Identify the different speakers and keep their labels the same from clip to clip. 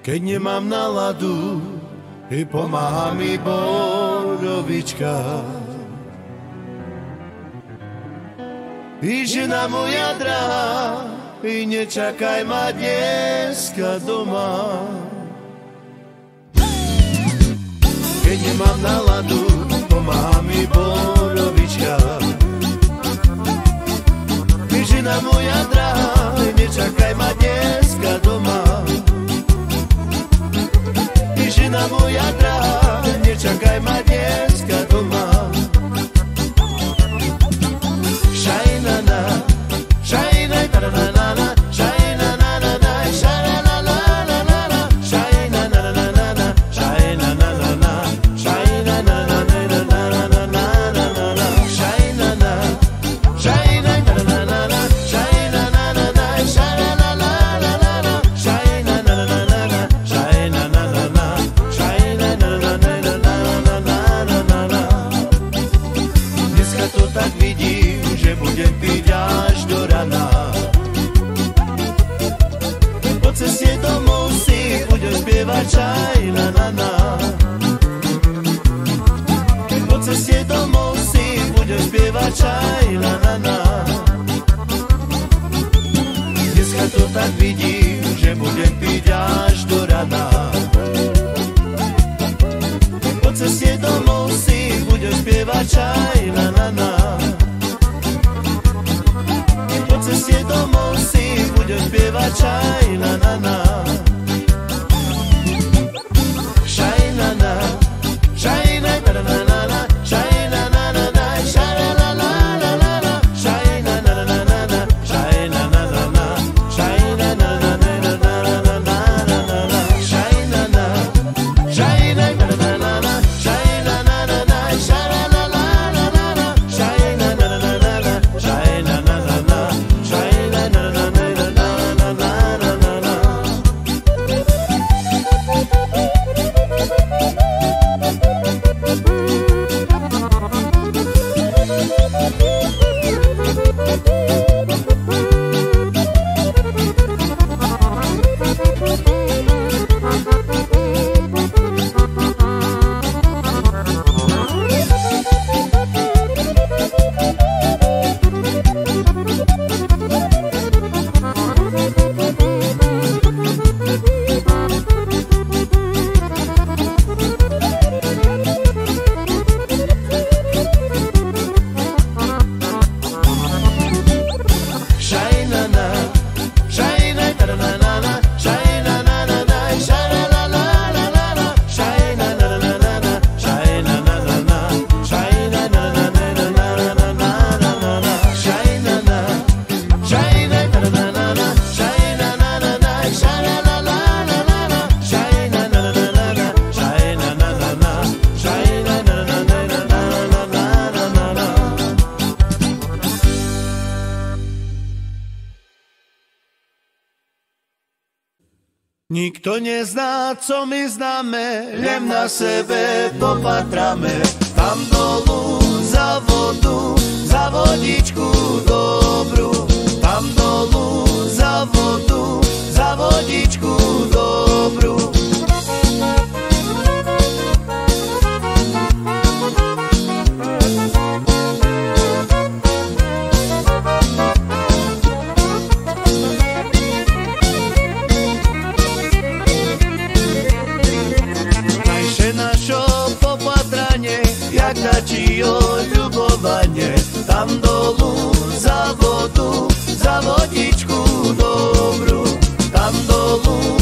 Speaker 1: Keď nemám náladu, i pomáha mi borovička. I žena moja drahá, i nečakaj ma dneska doma. Keď nemám náladu, pomáha mi borovička. I žena moja drahá, i nečakaj ma dneska doma. Žena moja drahá, nečakaj ma dneska doma. Šajnana, šajnaj, taranana, šajnanana, šajnanana, šajnanana, šajnanana, šajnanana, šajnana, šajnaj, taranana, šajnanana, budem piť až do rana. Po ceste domov si budem spievať šajnanana. Po ceste domov si budem spievať šajnanana. Dneska to tak vidím, že budem piť až do rana. Po ceste domov si budem spievať šajnanana. Po ceste domov si budem spievať šajnanana. Šajnana, šajnaj, taranana, šajnanana, šajnanana, šajnanana, šajnanana, šajnanana, šajnana, šajnaj, taranana, šajnanana, šajnanana, šajnanana, Nikto nezná, co my známe, len na sebe popatráme. Tam dolu za vodu, za vodičku dobrú. Tam dolu za vodu, za vodičku dobrú. Jak dačí ľubovanie, tam dolu za vodu, za vodičku dobrú, tam dolu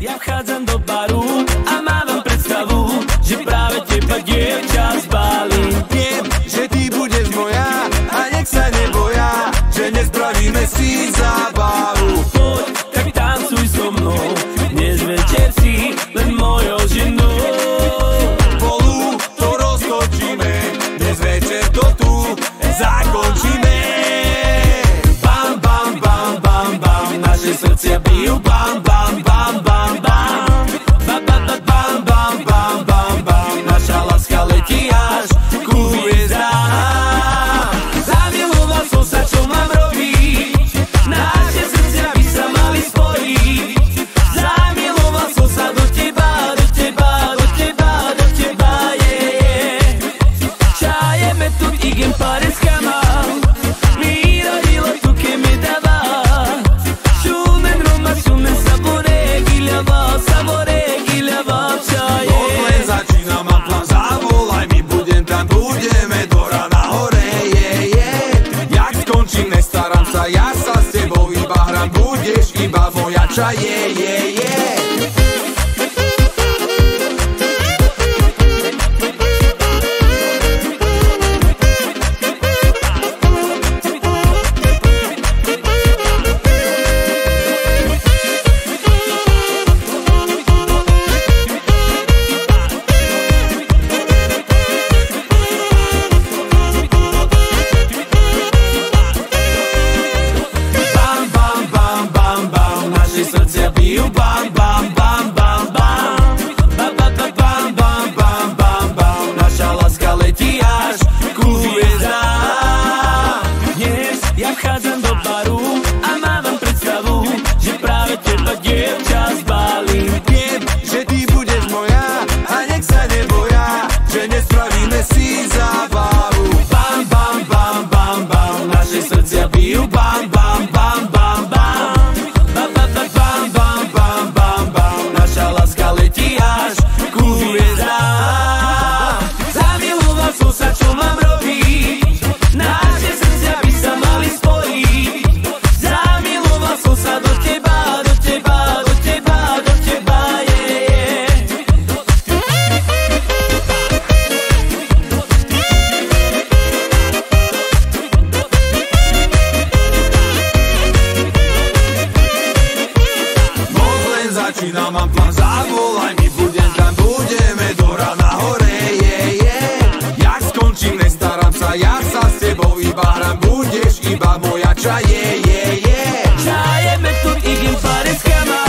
Speaker 2: Ja vchádzam do baru a mám predstavu, že práve teba, dievča, zbalím.
Speaker 3: Viem, že ty budeš moja a nech sa neboja, že nespravíme si zábavu.
Speaker 2: Poď, tak tancuj so mnou, dnes večer si len mojou ženou.
Speaker 3: Spolu to roztočíme, dnes večer to tu zakončíme. Bam, bam, bam, bam, bam, naše srdcia bijú bam, bam, bam, bam, bam. Bam, bam, bam, bam, bam, bam, bam, naša láska letí až ku hviezdám. Zamiloval som sa, čo mám robiť, naše srdcia by sa mali spojiť. Zamiloval som sa do teba, do teba, do teba, do teba, yeah. Čajeme tu igen pares canal, mira y lo tú que me daba. Šumen Roma, šumen sabore, giljava čaje. Tohle začína, mám plán, zavolaj mi, budem tam, budeme do rana hore, Jak skončím, nestarám sa, ja sa s tebou iba hram, budeš iba moja čaje, Bam, bam, bam, bam, bam, naše srdcia bijú bam, bam, bam, bam, bam. Bam, bam, bam, bam, bam, bam, bam, naša láska letí až ku hviezdám.
Speaker 2: Dnes ja vchádzam do baru a mám predstavu, že práve teba, dievča, zbalím.
Speaker 3: Viem, že ty budeš moja a nech sa neboja, že nespravíme si zábavu.
Speaker 2: Bam, bam, bam, bam, bam, naše srdcia bijú bam, bam, bam, bam, bam. Bam, bam, bam, bam, bam, bam, bam, naša
Speaker 3: začína, mám plán, zavolaj mi, budem tam, budeme do rána hore, Jak skončím, nestarám sa, ja sa s tebou iba hrám, budeš iba moja čaje,
Speaker 2: Čajeme tu igim pare schema,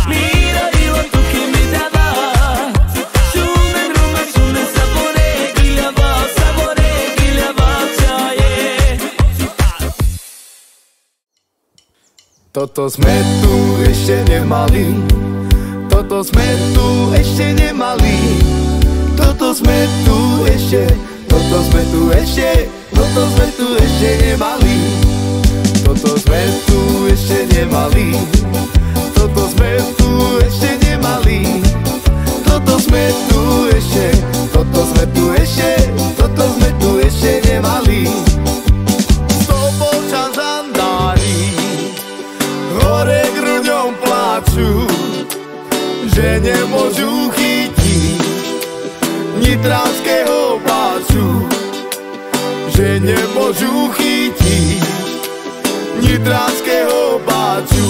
Speaker 2: mira ilo tu che mi dava, šume ruma, šume savore, giljava, čaje.
Speaker 1: Toto sme tu ešte nemali, toto sme tu ešte nemali, toto sme tu ešte, toto sme tu ešte, toto sme tu ešte nemali, toto sme tu ešte nemali, toto sme tu ešte nemali, toto sme tu ešte, toto sme tu ešte, toto sme tu ešte nemali. Stopolčan žandári hore grudňom pláču, že nemôžu chytiť nitranského páču, že nemôžu chytiť nitranského páču.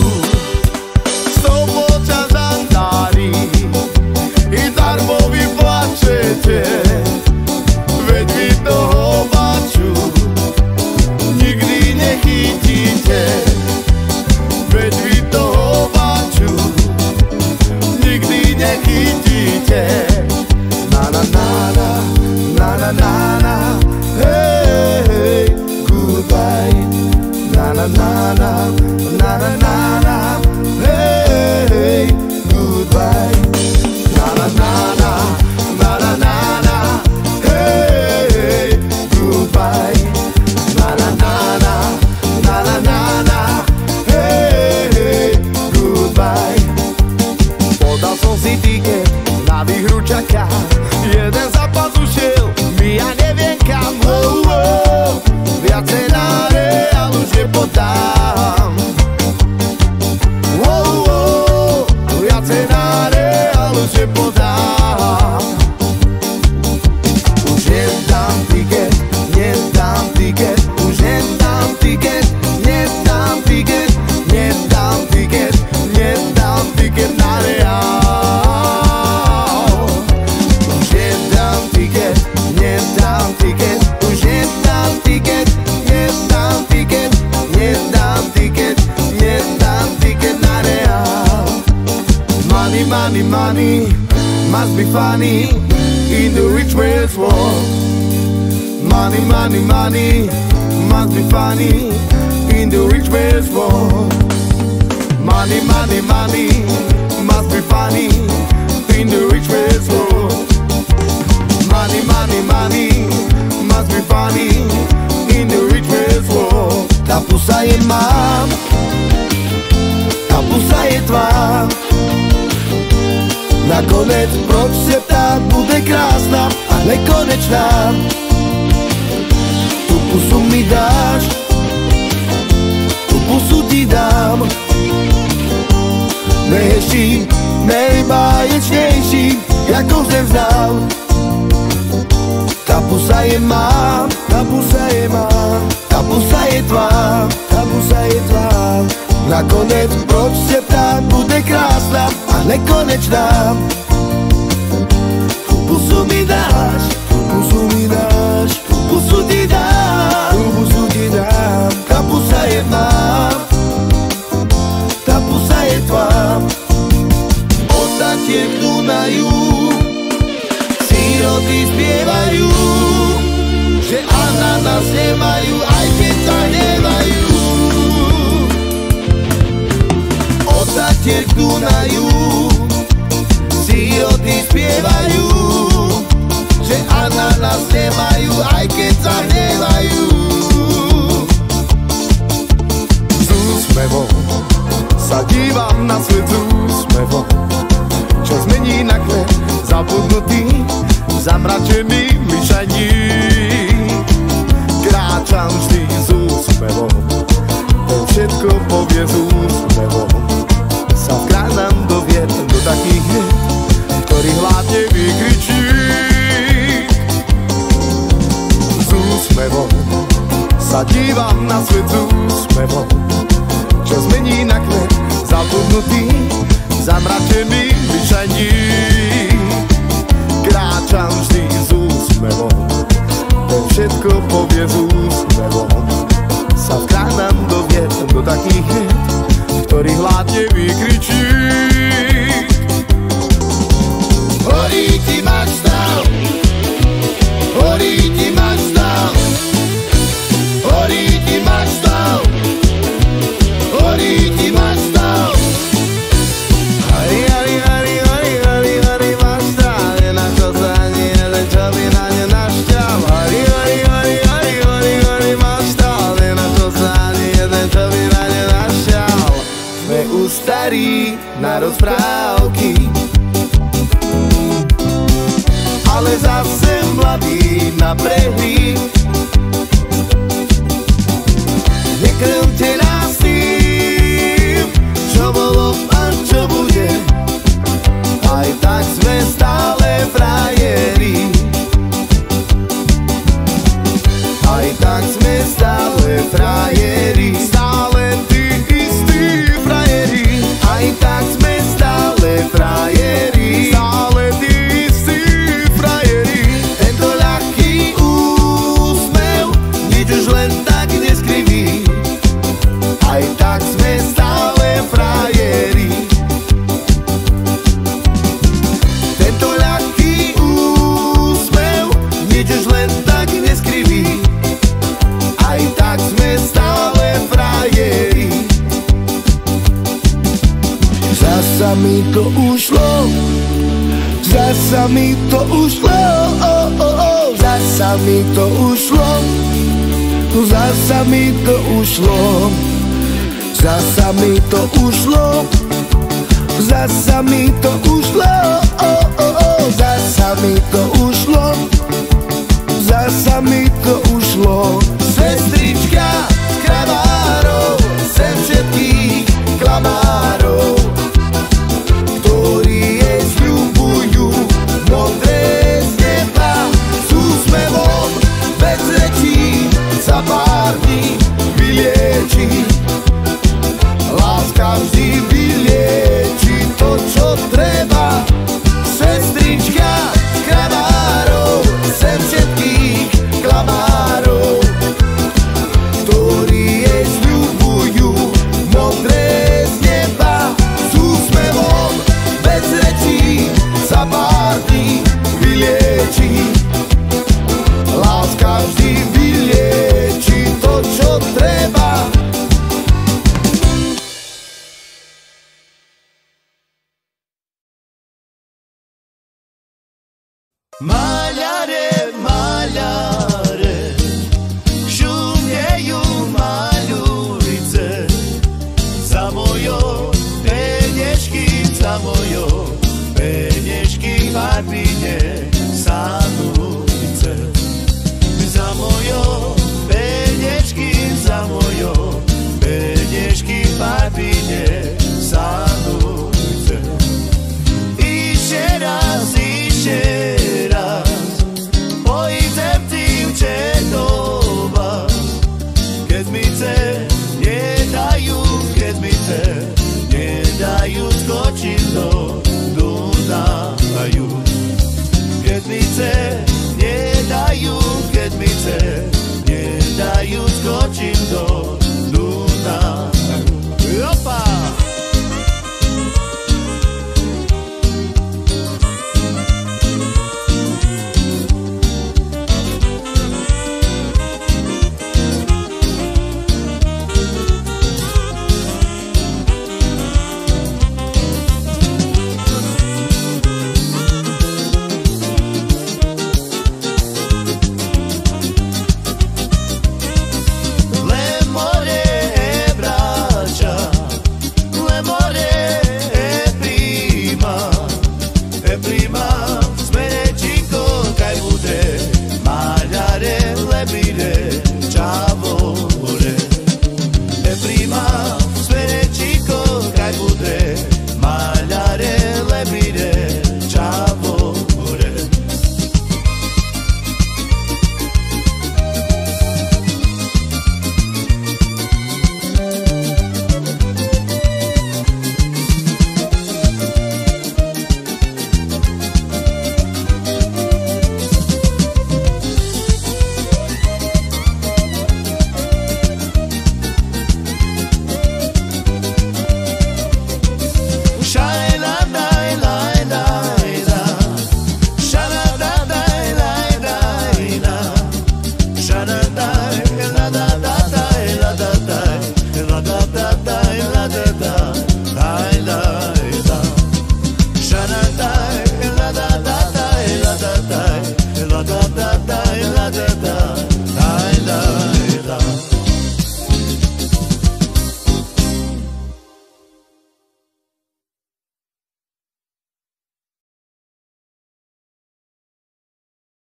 Speaker 1: Stopolčan žandári i darmo vy plačete, veď vy toho páču nikdy nechytíte, veď vy toho páču nikdy nechytíte. Na na na na, na na na na, hey, hey, goodbye. Na na na na, na na na na, hey, hey, goodbye. Na na na na, na na na na, hey, hey, goodbye. Na na na na, na na na na, hey, hey, goodbye. Podal som si tiket na výhru čaká, jeden zápas ušiel, my ja neviem kam, viacej na Real už nepodám, viacej na Real už nepodám. Už nedám tiket, nedám tiket, už nedám tiket, nedám tiket, nedám tiket, nedám tiket na Real. Už nedám tiket, nedám tiket, už nedám tiket, nedám tiket, nedám tiket, nedám tiket na Real. Money, money, money must be funny in the rich man's world. Money, money, money must be funny in the rich man's world. Money, money, money must be funny in the rich man's world. Money, money, money must be funny in the rich man's world. Ta pusa je mám, ta pusa je tvá, nakonec proč se ptát, bude krásna a nekonečná. Tu pusu mi dáš, tu pusu ti dám, nejhezčí, nejbáječnější, jako jsem znal. Ta pusa je mám, ta pusa je mám, ta pusa je tvá, ta pusa je tvá. Nakonec proč se ptát, bude krásna a nekonečná. Tu pusu mi dáš, tu pusu mi dáš, tu pusu ti dám, tu pusu ti dám. Ta pusa je mám, ta pusa je tvá. Odtatie v Dunaju síroty spievajú, že ananas nemajú, aj keď sa hnevajú. Odtatie v Dunaju síroty spievajú, že ananas nemajú, aj keď sa hnevajú. S úsmevom sa dívam na svet, s úsmevom, čo zmení na kvet zabudnutý, zamračený myšaní. Kráčam vždy s úsmevom, ten všetko povie s úsmevom. Sa vkrážam do viet, do takých viet, ktorých hladne vykričí. S úsmevom sa dívam na svet, s úsmevom, čo zmení na kvet zabudnutý, zamračený myšaní. Kráčam vždy s úsmevom, ten všetko povie s úsmevom. Sa vkrátam do vied, do takých vied, ktorých hladne vykričí. Horí ti mačtal, horí ti mačtal, horí ti mačtal, horí ti mačtal. Horí, horí, horí, horí, horí, horí mačtal, nenašiel sa ani jeden, čo by na ňu našťal. Horí, horí, horí, horí, horí, horí mačtal, nenašiel sa ani jeden, čo by na ňu našťal. Sme u starí na rozprávky, ale zase mladý na prehry. Nekrmte nás tým, čo bolo a čo bude, aj tak sme stále frajeri. Aj tak sme stále frajeri, stále tí istí frajeri. Aj tak sme stále frajeri, stále tí istí frajeri. Tento ľahký úsmev nič už len tak neskriví. Aj tak sme stále frajeri. Tento ľahký úsmev nič už len tak neskriví. Aj tak sme stále frajeri. Zasa mi to ušlo, zasa mi to ušlo, zasa mi to ušlo, zasa mi to ušlo, zasa mi to ušlo, zasa mi to ušlo, zasa mi to ušlo, zasa mi to ušlo. Sestrička z kravárov, sem všetkých klamárov, ktorí jej sľubujú modré z neba s úsmevom, bez rečí za pár dní vylieči. Láska vždy vylieči to, čo treba. Sestrička z kravárov, sem všetkých klamárov, ktorí jej sľubujú modré z neba s úsmevom, bez rečí za pár dní vylieči. Láska vždy vylieči to, čo treba. Maľare, maľare, šumiejú maľurice, za mojou peňažky, za mojou peňažky farbine sanúce. Za mojou peňažky, za mojou peňažky farbine sanúce. Ešte raz, pojdem tým četova, keď mi te nedajú, keď mi te nedajú skočiť do Dunaju. Keď mi te nedajú, keď mi te nedajú skočiť do